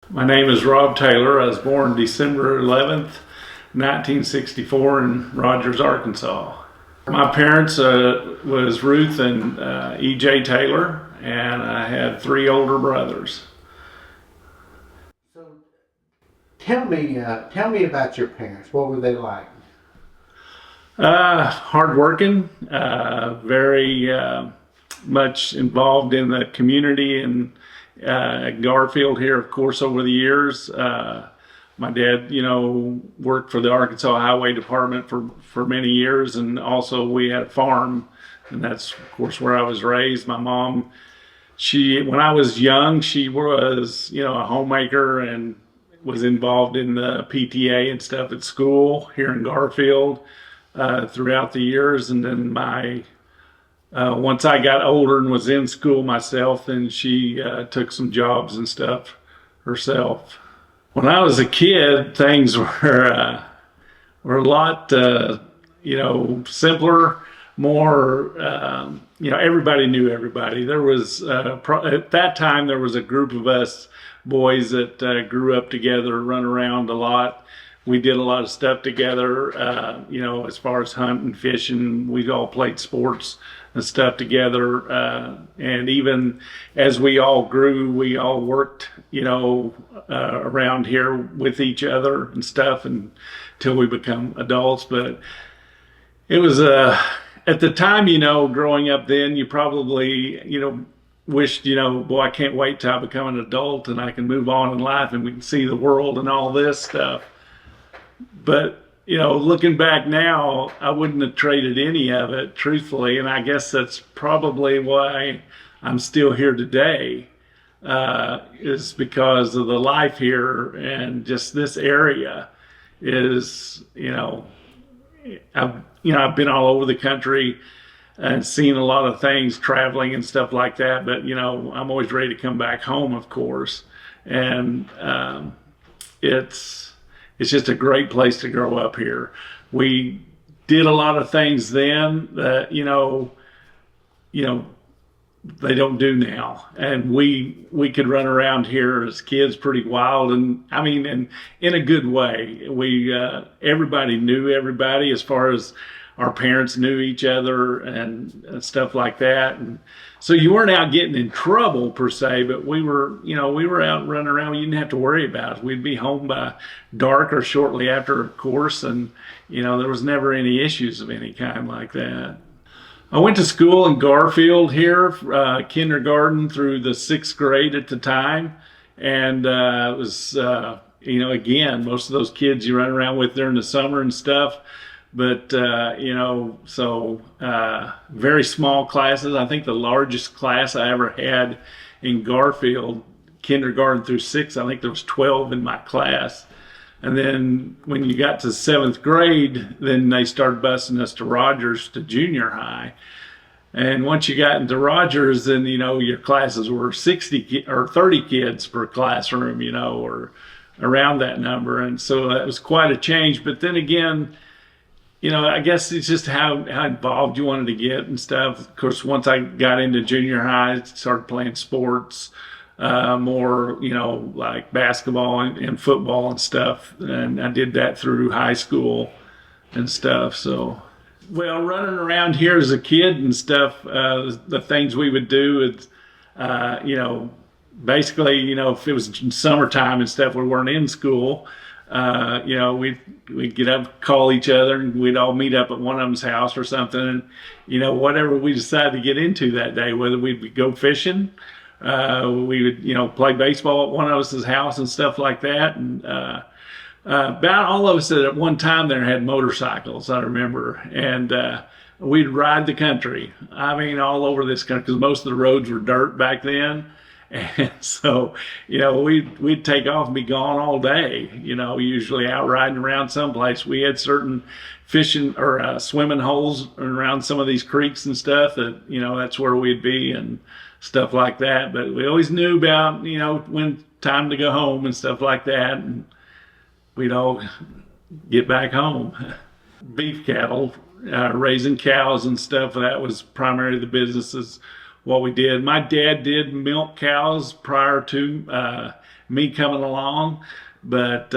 My name is Rob Taylor. I was born December 11th, 1964 in Rogers, Arkansas. My parents was Ruth and E.J. Taylor, and I had three older brothers. So tell me about your parents. What were they like? Hardworking, very much involved in the community and Garfield here, of course, over the years. My dad, worked for the Arkansas Highway Department for many years, and also we had a farm, and that's, of course, where I was raised. My mom, when I was young, she was, a homemaker and was involved in the PTA and stuff at school here in Garfield throughout the years. And then once I got older and was in school myself, then she took some jobs and stuff herself. When I was a kid, things were a lot, simpler, more, everybody knew everybody. There was, at that time, there was a group of us boys that grew up together, run around a lot. We did a lot of stuff together, as far as hunting, fishing. We all played sports and stuff together. And even as we all grew, we all worked, around here with each other and stuff until we become adults. But it was, at the time, growing up then, you probably, wished, boy, I can't wait till I become an adult and I can move on in life and we can see the world and all this stuff. But, looking back now, I wouldn't have traded any of it, truthfully. And I guess that's probably why I'm still here today, is because of the life here and just this area is, I've been all over the country and seen a lot of things, traveling and stuff like that. But, I'm always ready to come back home, of course. And it's just a great place to grow up here. We did a lot of things then that, they don't do now. And we could run around here as kids pretty wild, and I mean, in a good way. Everybody knew everybody, as far as our parents knew each other and stuff like that. And so you weren't out getting in trouble per se, but we were out running around. You didn't have to worry about it. We'd be home by dark or shortly after, of course. And, there was never any issues of any kind like that. I went to school in Garfield here, kindergarten through the 6th grade at the time. And it was, again, most of those kids you run around with during the summer and stuff. But, very small classes. I think the largest class I ever had in Garfield, kindergarten through 6th, I think there was 12 in my class. And then when you got to 7th grade, then they started busing us to Rogers to junior high. And once you got into Rogers, then, your classes were 60 or 30 kids per classroom, or around that number. And so that was quite a change. But then again, I guess it's just how involved you wanted to get and stuff. Of course, once I got into junior high, I started playing sports, more, like basketball and football and stuff. And I did that through high school and stuff. So, well, running around here as a kid and stuff, the things we would do is, basically, if it was summertime and stuff, we weren't in school. We'd get up, call each other, and we'd all meet up at one of them's house or something. And, whatever we decided to get into that day, whether we'd go fishing, we would, play baseball at one of us' house and stuff like that. And about all of us at one time there had motorcycles, I remember. And we'd ride the country. I mean, all over this country, because most of the roads were dirt back then. And so, we'd take off and be gone all day, usually out riding around someplace. We had certain fishing or swimming holes around some of these creeks and stuff that, that's where we'd be and stuff like that. But we always knew about, when time to go home and stuff like that. And we'd all get back home. Beef cattle, raising cows and stuff, that was primarily the businesses what we did. My dad did milk cows prior to me coming along, but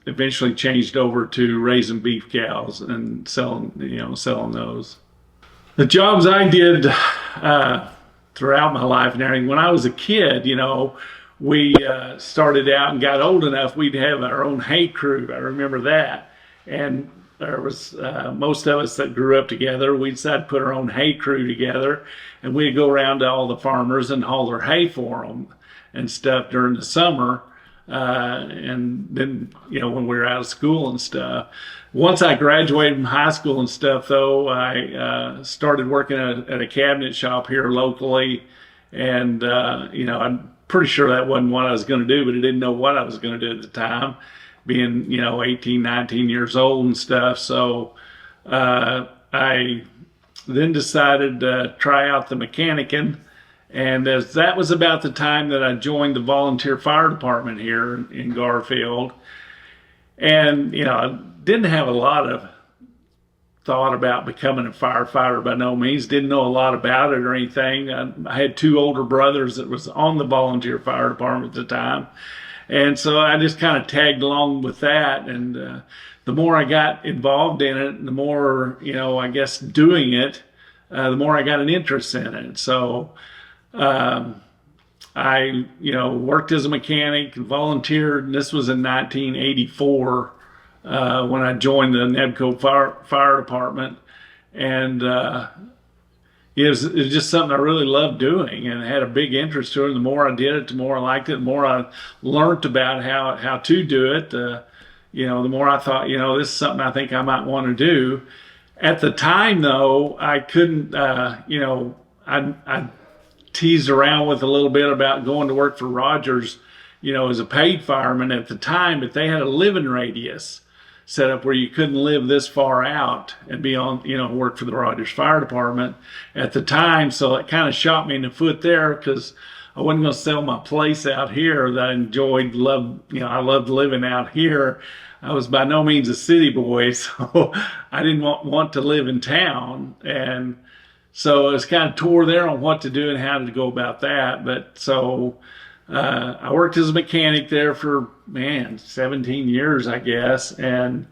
eventually changed over to raising beef cows and selling those. The jobs I did throughout my life and everything, when I was a kid, we started out and got old enough, we'd have our own hay crew. I remember that. And there was most of us that grew up together, we decided to put our own hay crew together, and we'd go around to all the farmers and haul their hay for them and stuff during the summer. And then, when we were out of school and stuff. Once I graduated from high school and stuff, though, I started working at a cabinet shop here locally. And, I'm pretty sure that wasn't what I was going to do, but I didn't know what I was going to do at the time, being, 18, 19 years old and stuff. So I then decided to try out the mechanicing. And as that was about the time that I joined the volunteer fire department here in Garfield. And, I didn't have a lot of thought about becoming a firefighter by no means. Didn't know a lot about it or anything. I had two older brothers that was on the volunteer fire department at the time. And so I just kind of tagged along with that. And the more I got involved in it, the more, I guess doing it, the more I got an interest in it. So I, worked as a mechanic, volunteered, and this was in 1984 when I joined the NEBCO fire department. And it was just something I really loved doing and had a big interest to it. And the more I did it, the more I liked it, the more I learned about how to do it. The more I thought, this is something I think I might want to do. At the time, though, I couldn't, I teased around with a little bit about going to work for Rogers, as a paid fireman at the time, but they had a living radius set up where you couldn't live this far out and be on, work for the Rogers Fire Department at the time. So it kind of shot me in the foot there, because I wasn't going to sell my place out here that I I loved living out here. I was by no means a city boy, so I didn't want to live in town. And so I was kind of tore there on what to do and how to go about that. But so I worked as a mechanic there for, 17 years, I guess. And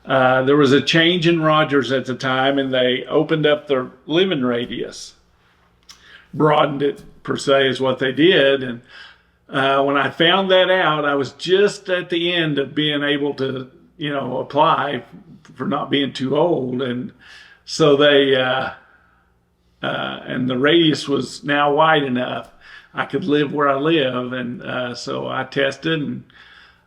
there was a change in Rogers at the time, and they opened up their living radius, broadened it per se is what they did. And when I found that out, I was just at the end of being able to, apply for not being too old. And so they, and the radius was now wide enough I could live where I live. And so I tested and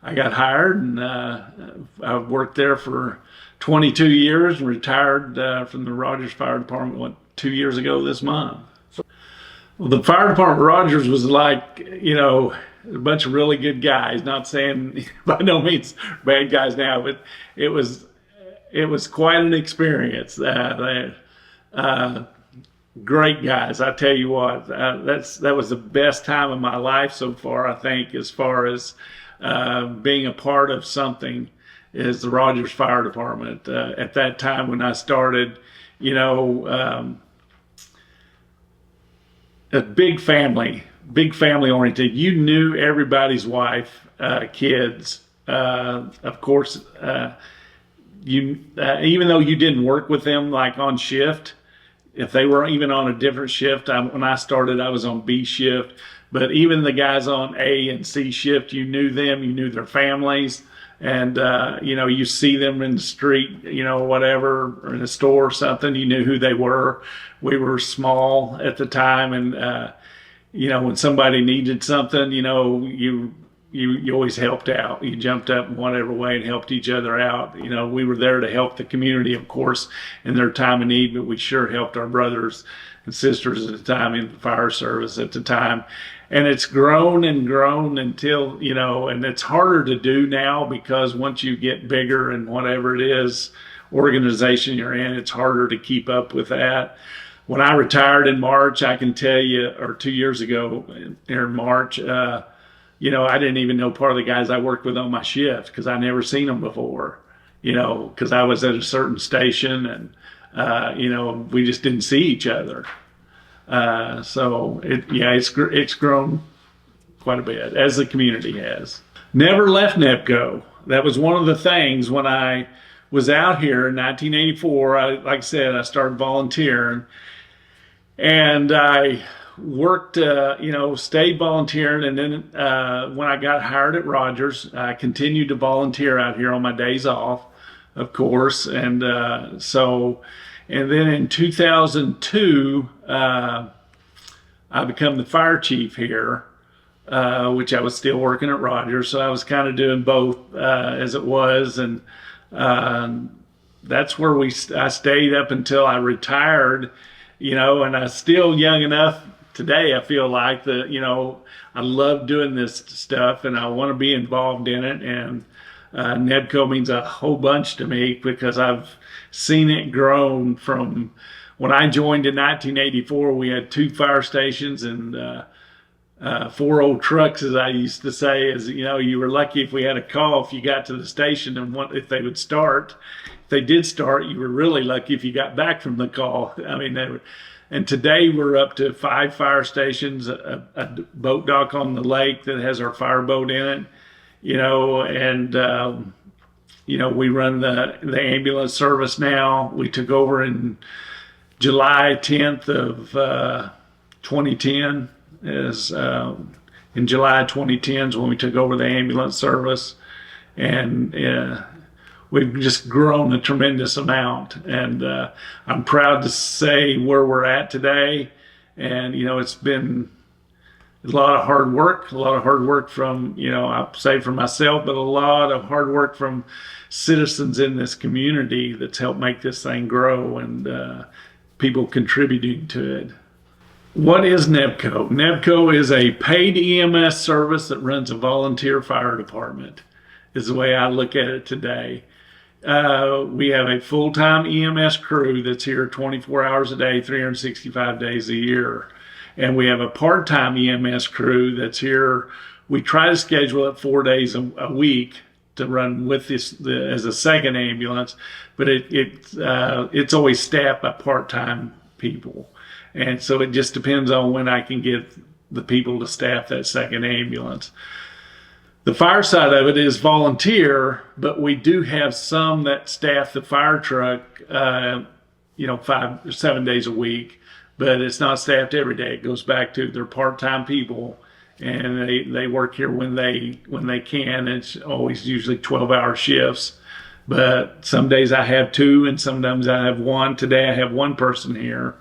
I got hired, and I worked there for 22 years and retired from the Rogers Fire Department 2 years ago this month. Well, the fire department at Rogers was like, a bunch of really good guys, not saying by no means bad guys now, but it was quite an experience. Great guys, I tell you what. That was the best time of my life so far, I think, as far as being a part of something, is the Rogers Fire Department. At that time when I started, a big family oriented. You knew everybody's wife, kids. Of course, even though you didn't work with them like on shift, if they were even on a different shift, when I started, I was on B shift. But even the guys on A and C shift, you knew them, you knew their families. And, you see them in the street, whatever, or in a store or something, you knew who they were. We were small at the time. And, when somebody needed something, you always helped out. You jumped up in whatever way and helped each other out. We were there to help the community, of course, in their time of need, but we sure helped our brothers and sisters at the time in the fire service at the time. And it's grown and grown until, and it's harder to do now, because once you get bigger and whatever it is, organization you're in, it's harder to keep up with that. When I retired in March, I can tell you, or 2 years ago in March, I didn't even know part of the guys I worked with on my shift, because I never seen them before, because I was at a certain station, and, we just didn't see each other. So it's grown quite a bit, as the community has. Never left NEBCO. That was one of the things when I was out here in 1984. Like I said, I started volunteering, and I worked, stayed volunteering. And then when I got hired at Rogers, I continued to volunteer out here on my days off, of course. And and then in 2002, I became the fire chief here, which I was still working at Rogers. So I was kind of doing both as it was. And that's where I stayed up until I retired, and I was still young enough today. I feel like that, I love doing this stuff and I want to be involved in it. And NEBCO means a whole bunch to me because I've seen it grown from when I joined in 1984. We had 2 fire stations and 4 old trucks, as I used to say. As you were lucky if we had a call if you got to the station and if they would start. If they did start, you were really lucky if you got back from the call. I mean, and today we're up to 5 fire stations, a boat dock on the lake that has our fireboat in it, and we run the ambulance service now. We took over in July 10th of 2010. In July 2010 is when we took over the ambulance service, and we've just grown a tremendous amount. And I'm proud to say where we're at today. And it's been a lot of hard work from I say for myself, but a lot of hard work from citizens in this community that's helped make this thing grow, and people contributing to it. What is NEBCO? NEBCO is a paid EMS service that runs a volunteer fire department, is the way I look at it today. We have a full-time EMS crew that's here 24 hours a day, 365 days a year. And we have a part-time EMS crew that's here. We try to schedule it 4 days a week to run with this as a second ambulance, but it's always staffed by part-time people. And so it just depends on when I can get the people to staff that second ambulance. The fire side of it is volunteer, but we do have some that staff the fire truck, 5 or 7 days a week, but it's not staffed every day. It goes back to their part-time people, and they work here when they can. It's always usually 12-hour shifts, but some days I have 2 and sometimes I have 1. Today I have 1 person here.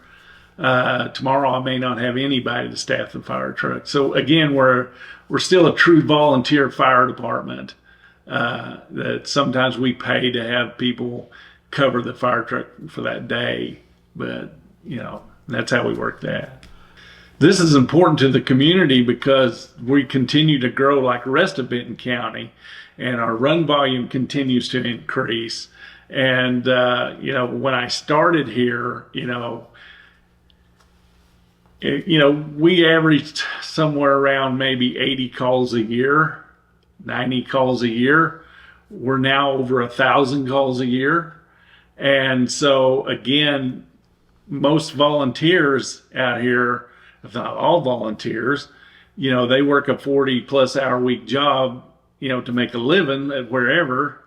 Tomorrow I may not have anybody to staff the fire truck. So again, we're still a true volunteer fire department that sometimes we pay to have people cover the fire truck for that day. But, that's how we work that. This is important to the community because we continue to grow like the rest of Benton County, and our run volume continues to increase. And, when I started here, we averaged somewhere around maybe 80 calls a year, 90 calls a year. We're now over 1,000 calls a year. And so again, most volunteers out here, if not all volunteers, they work a 40+ hour week job, to make a living at wherever,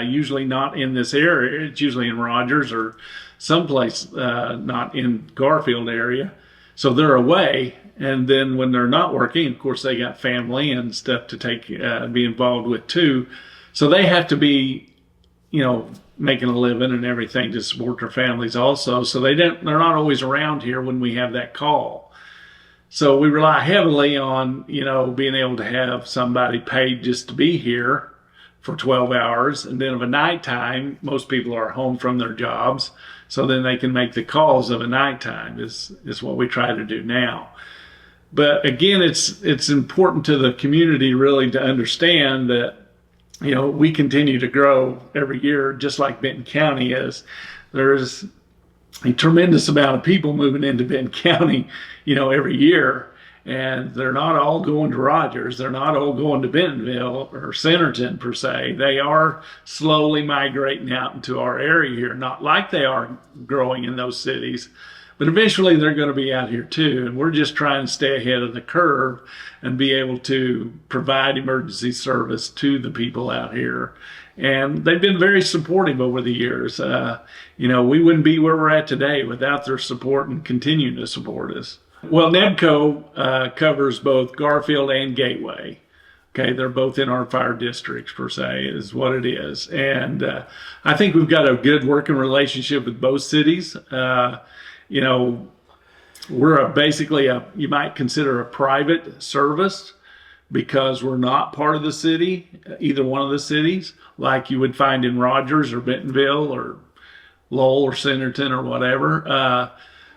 usually not in this area. It's usually in Rogers or someplace not in Garfield area. So they're away, and then when they're not working, of course, they got family and stuff to be involved with too. So they have to be, making a living and everything to support their families also. So they're not always around here when we have that call. So we rely heavily on, being able to have somebody paid just to be here for 12 hours. And then of a nighttime, most people are home from their jobs. So then they can make the calls of a nighttime is what we try to do now. But again, it's important to the community really to understand that, we continue to grow every year, just like Benton County is. There's a tremendous amount of people moving into Benton County, every year. And they're not all going to Rogers. They're not all going to Bentonville or Centerton per se. They are slowly migrating out into our area here, not like they are growing in those cities, but eventually they're going to be out here too. And we're just trying to stay ahead of the curve and be able to provide emergency service to the people out here. And they've been very supportive over the years. We wouldn't be where we're at today without their support and continuing to support us. Well, NEBCO covers both Garfield and Gateway. Okay, they're both in our fire districts, per se, is what it is. And I think we've got a good working relationship with both cities. We're basically you might consider a private service because we're not part of the city, either one of the cities, like you would find in Rogers or Bentonville or Lowell or Centerton or whatever.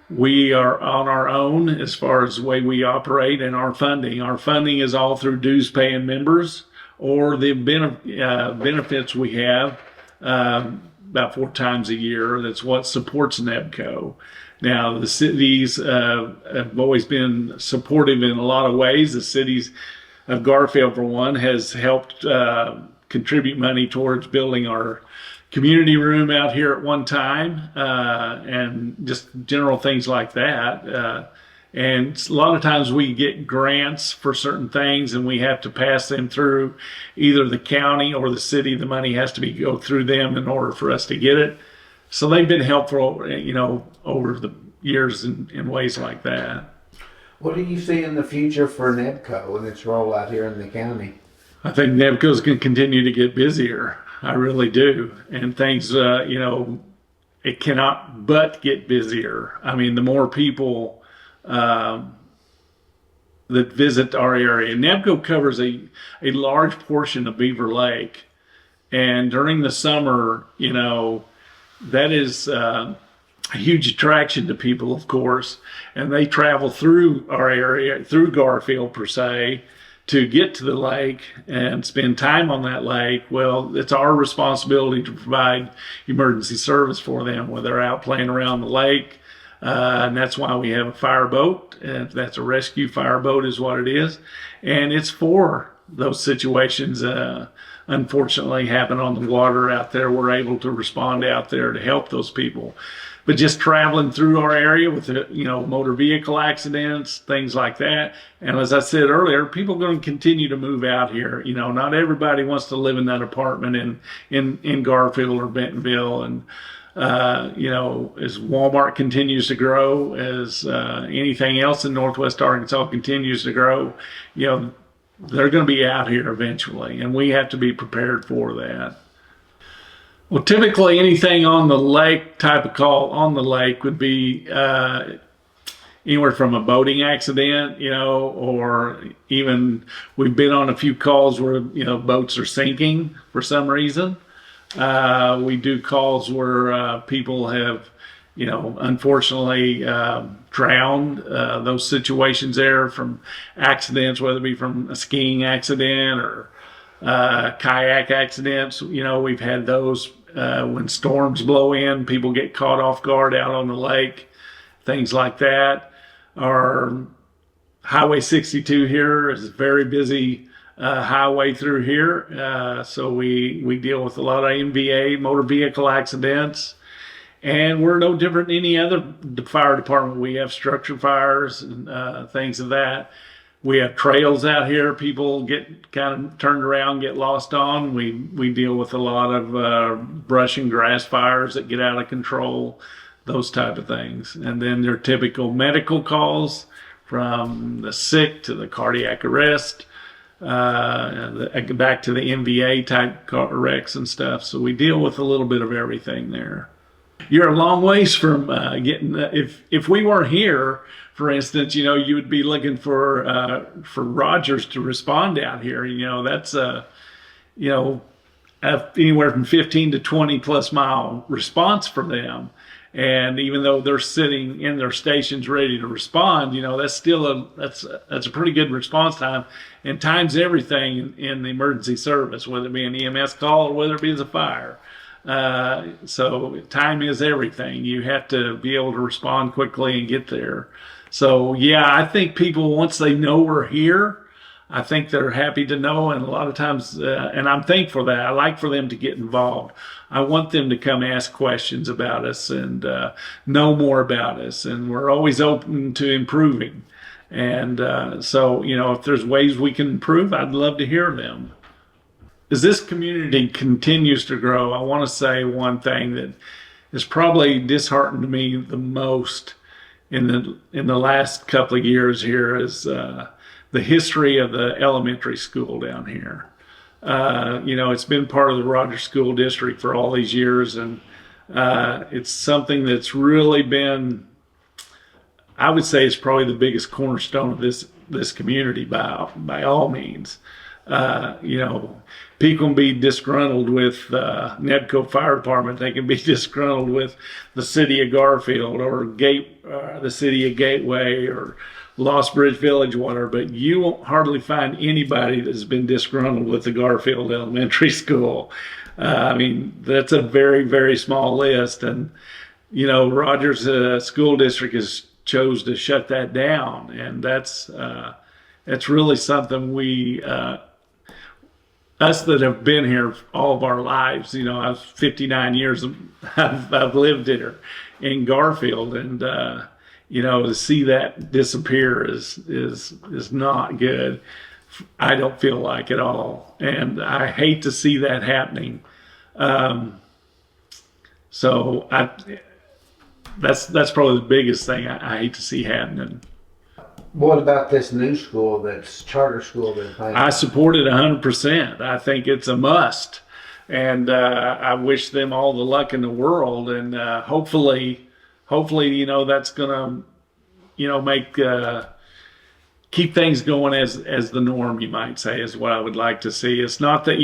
We are on our own as far as the way we operate and our funding. Our funding is all through dues paying members or the benefits we have about 4 times a year. That's what supports NEBCO. Now, the cities have always been supportive in a lot of ways. The cities of Garfield, for one, has helped contribute money towards building our community room out here at one time, and just general things like that. And a lot of times we get grants for certain things and we have to pass them through either the county or the city. The money has to go through them in order for us to get it. So they've been helpful, over the years in ways like that. What do you see in the future for NEBCO and its role out here in the county? I think NEBCO is going to continue to get busier. I really do. And things, it cannot but get busier. I mean, the more people that visit our area. NEBCO covers a large portion of Beaver Lake. And during the summer, that is a huge attraction to people, of course. And they travel through our area, through Garfield per se, to get to the lake and spend time on that lake. Well, it's our responsibility to provide emergency service for them when they're out playing around the lake. And that's why we have a fireboat. And that's a rescue fireboat is what it is. And it's for those situations, unfortunately, happen on the water out there. We're able to respond out there to help those people. But just traveling through our area with, motor vehicle accidents, things like that. And as I said earlier, people are going to continue to move out here. Not everybody wants to live in that apartment in Garfield or Bentonville. And, as Walmart continues to grow, as anything else in Northwest Arkansas continues to grow, they're going to be out here eventually. And we have to be prepared for that. Well, typically anything on the lake, type of call on the lake would be anywhere from a boating accident, or even we've been on a few calls where, boats are sinking for some reason. We do calls where people have, unfortunately drowned. Those situations there from accidents, whether it be from a skiing accident or kayak accidents. We've had those when storms blow in, people get caught off guard out on the lake, things like that. Our Highway 62 here is a very busy highway through here. So we deal with a lot of MVA, motor vehicle accidents. And we're no different than any other fire department. We have structure fires and things of that. We have trails out here. People get kind of turned around, get lost on. We deal with a lot of brush and grass fires that get out of control, those type of things. And then there are typical medical calls from the sick to the cardiac arrest, back to the MVA type car wrecks and stuff. So we deal with a little bit of everything there. You're a long ways from getting. If we weren't here, for instance, you would be looking for Rogers to respond out here. That's anywhere from 15 to 20 plus mile response for them. And even though they're sitting in their stations ready to respond, that's still that's a pretty good response time. And time's everything in the emergency service, whether it be an EMS call or whether it be as a fire. So time is everything. You have to be able to respond quickly and get there. So yeah, I think people, once they know we're here, I think they're happy to know, and a lot of times, and I'm thankful for that. I like for them to get involved. I want them to come ask questions about us and know more about us, and we're always open to improving. And so, if there's ways we can improve, I'd love to hear them. As this community continues to grow, I want to say one thing that has probably disheartened me the most in the last couple of years here is the history of the elementary school down here. It's been part of the Rogers School District for all these years, and it's something that's really been, I would say, it's probably the biggest cornerstone of this community by all means. People can be disgruntled with NEBCO Fire Department. They can be disgruntled with the city of Garfield or the city of Gateway or Lost Bridge Village, whatever. But you won't hardly find anybody that's been disgruntled with the Garfield Elementary School. That's a very, very small list. And, Rogers School District has chose to shut that down. And that's really something us that have been here all of our lives, I've 59 years, I've lived here in Garfield, and to see that disappear is not good. I don't feel like at all, and I hate to see that happening. So that's probably the biggest thing I hate to see happening. What about this new school, that's charter school? I support it 100%. I think it's a must. And I wish them all the luck in the world. And hopefully, that's going to, make, keep things going as the norm, you might say, is what I would like to see. It's not that,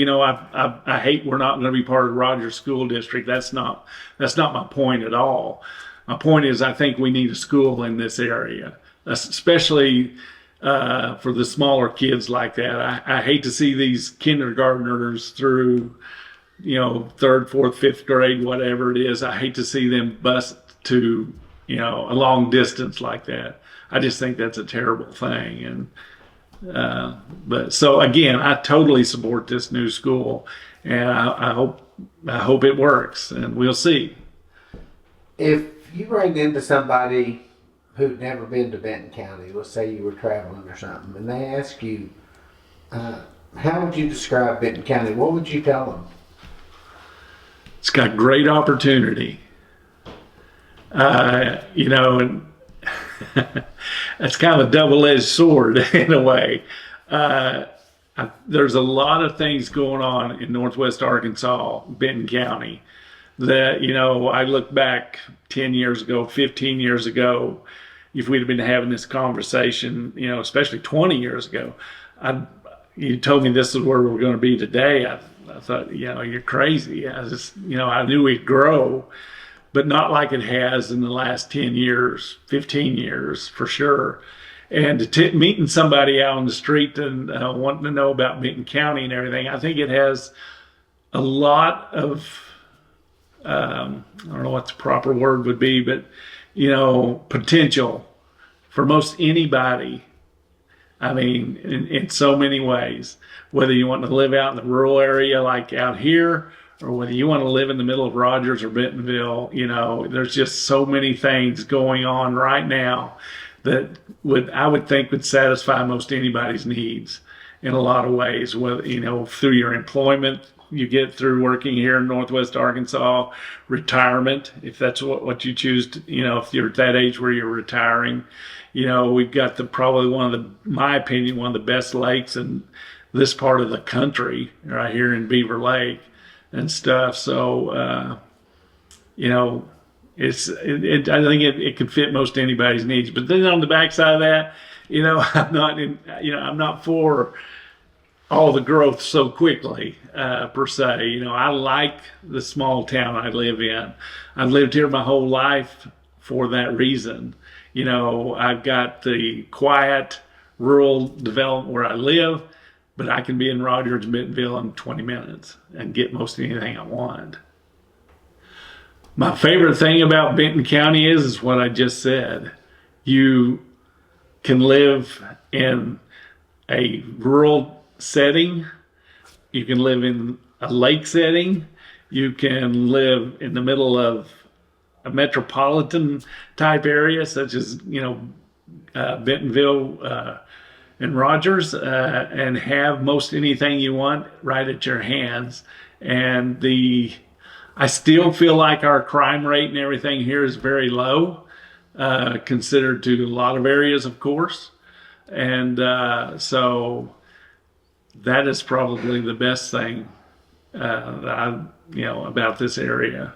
I hate we're not going to be part of the Rogers School District. That's not my point at all. My point is I think we need a school in this area, especially for the smaller kids like that. I hate to see these kindergartners through, third, fourth, fifth grade, whatever it is. I hate to see them bust to, a long distance like that. I just think that's a terrible thing. And but so again, I totally support this new school, and I hope it works, and we'll see. If you ran into somebody who'd never been to Benton County, let's say you were traveling or something, and they ask you, how would you describe Benton County? What would you tell them? It's got great opportunity. And that's kind of a double-edged sword in a way. There's a lot of things going on in Northwest Arkansas, Benton County, that, I look back 10 years ago, 15 years ago, if we'd have been having this conversation, especially 20 years ago, you told me this is where we're going to be today. I thought, you're crazy. I knew we'd grow, but not like it has in the last 10 years, 15 years for sure. And meeting somebody out on the street and wanting to know about Benton County and everything, I think it has a lot of, I don't know what the proper word would be, but, potential for most anybody. In so many ways, whether you want to live out in the rural area like out here, or whether you want to live in the middle of Rogers or Bentonville, there's just so many things going on right now that I would think would satisfy most anybody's needs in a lot of ways. Whether, through your employment you get through working here in Northwest Arkansas, retirement, if that's what you choose to, if you're at that age where you're retiring, we've got probably my opinion, one of the best lakes in this part of the country right here in Beaver Lake and stuff. So, I think it could fit most anybody's needs. But then on the backside of that, I'm not for all the growth so quickly, per se. I like the small town I live in. I've lived here my whole life for that reason. I've got the quiet rural development where I live, but I can be in Rogers, Bentonville in 20 minutes and get most anything I want. My favorite thing about Benton County is what I just said. You can live in a rural setting. You can live in a lake setting. You can live in the middle of a metropolitan type area, such as, Bentonville and Rogers, and have most anything you want right at your hands. And I still feel like our crime rate and everything here is very low, considered to a lot of areas, of course. And so that is probably the best thing about this area.